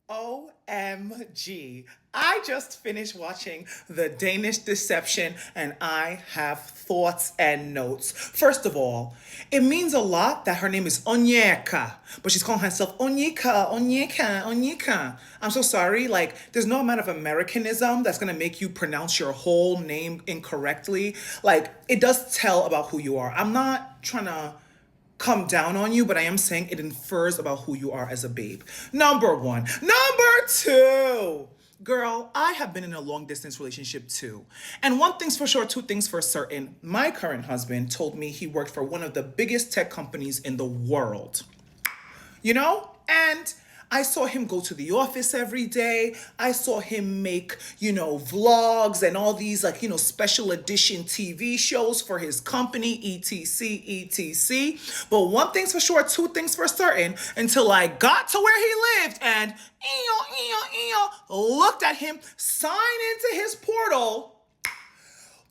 OMG. I just finished watching The Danish Deception and I have thoughts and notes. First of all, it means a lot that her name is Onyeka, but she's calling herself Onyeka, Onyeka, Onyeka. I'm so sorry. Like, there's no amount of Americanism that's gonna make you pronounce your whole name incorrectly. Like, it does tell about who you are. I'm not trying to come down on you, but I am saying it infers about who you are as a babe. Number one. Number two. Girl, I have been in a long distance relationship too. And one thing's for sure, two things for certain. My current husband told me he worked for one of the biggest tech companies in the world. And I saw him go to the office every day. I saw him make, vlogs and all these special edition TV shows for his company, etc, etc. But one thing's for sure, two things for certain, until I got to where he lived and looked at him sign into his portal,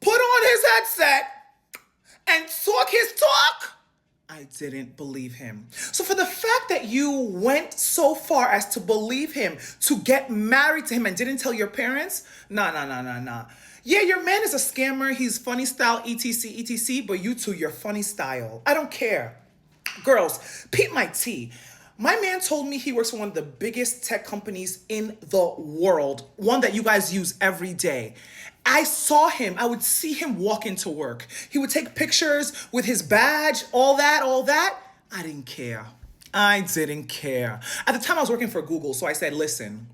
put on his headset, and talk his talk. I didn't believe him. So for the fact that you went so far as to believe him, to get married to him and didn't tell your parents, nah. Yeah, your man is a scammer. He's funny style, etc, etc, but you two, you're funny style. I don't care. Girls, peep my tea. My man told me he works for one of the biggest tech companies in the world, one that you guys use every day. I saw him. I would see him walk into work. He would take pictures with his badge, all that. I didn't care. At the time I was working for Google, so I said, listen,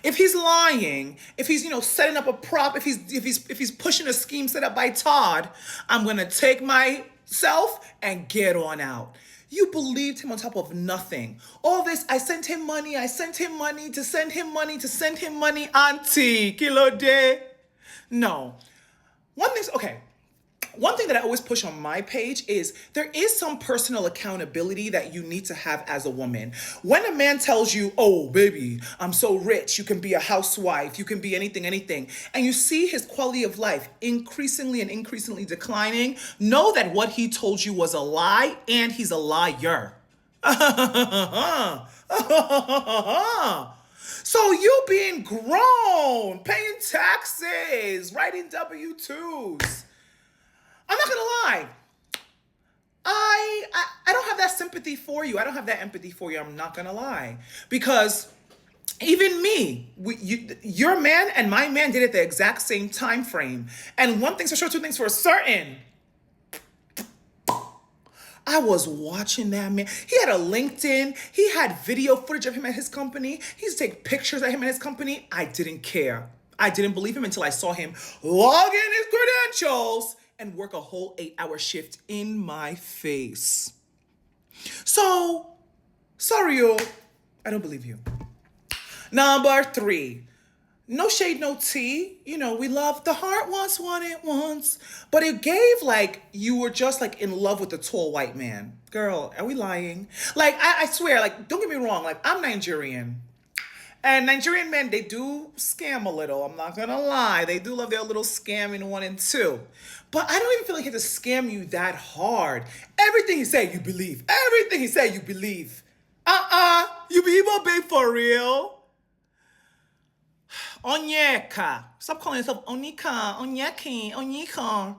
if he's lying, if he's setting up a prop, if he's pushing a scheme set up by Todd, I'm gonna take myself and get on out. You believed him on top of nothing. All this, I sent him money to send him money, auntie, kilo day. No. One thing that I always push on my page is there is some personal accountability that you need to have as a woman. When a man tells you, oh, baby, I'm so rich, you can be a housewife, you can be anything, and you see his quality of life increasingly declining, know that what he told you was a lie and he's a liar. So you being grown, paying taxes, writing W-2s. I'm not gonna lie. I don't have that sympathy for you. I don't have that empathy for you. I'm not gonna lie. Because even me, your man and my man did it the exact same time frame. And one thing's for sure, two things for certain. I was watching that man. He had a LinkedIn. He had video footage of him at his company. He used to take pictures of him at his company. I didn't care. I didn't believe him until I saw him log in his credentials and work a whole 8-hour shift in my face. So, sorry, yo. I don't believe you. Number 3. No shade, no tea. We love the heart wants what it wants. But it gave like you were just like in love with the tall white man. Girl, are we lying? Like, I swear, like, don't get me wrong. Like, I'm Nigerian. And Nigerian men, they do scam a little. I'm not gonna lie. They do love their little scam in 1 and 2. But I don't even feel like he had to scam you that hard. Everything he said, you believe. Everything he said, you believe. You believe my babe for real? Onyeka. Stop calling yourself Onika, Onyeki, Onyeka.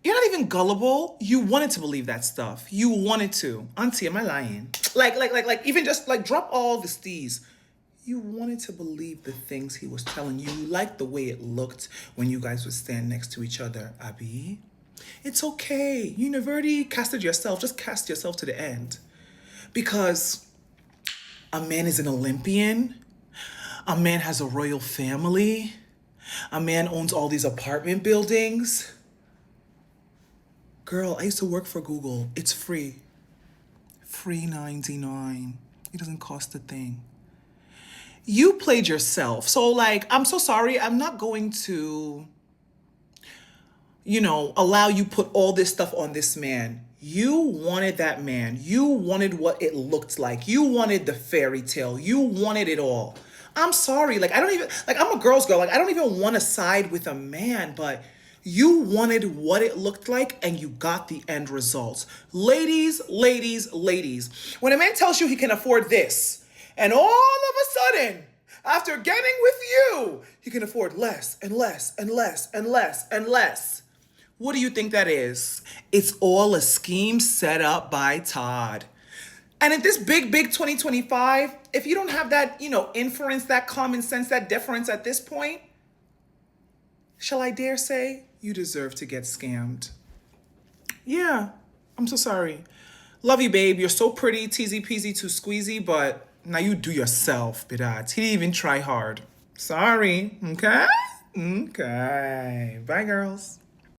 You're not even gullible. You wanted to believe that stuff. You wanted to. Auntie, am I lying? Like, even just like drop all the steez. You wanted to believe the things he was telling you. You liked the way it looked when you guys would stand next to each other, Abby. It's okay. You've already casted yourself. Just cast yourself to the end. Because a man is an Olympian. A man has a royal family. A man owns all these apartment buildings. Girl, I used to work for Google. It's free. Free 99. It doesn't cost a thing. You played yourself. So like, I'm so sorry. I'm not going to, allow you put all this stuff on this man. You wanted that man. You wanted what it looked like. You wanted the fairy tale. You wanted it all. I'm sorry. Like, I'm a girl's girl. Like, I don't even want to side with a man, but you wanted what it looked like and you got the end results. Ladies. When a man tells you he can afford this And all of a sudden, after getting with you, he can afford less and less and less and less and less. What do you think that is? It's all a scheme set up by Todd. And in this big 2025, if you don't have that, inference, that common sense, that deference at this point, shall I dare say, you deserve to get scammed. Yeah, I'm so sorry. Love you, babe. You're so pretty, teasy peasy, too squeezy, but now you do yourself, bidat. He didn't even try hard. Sorry, okay? Okay. Bye, girls.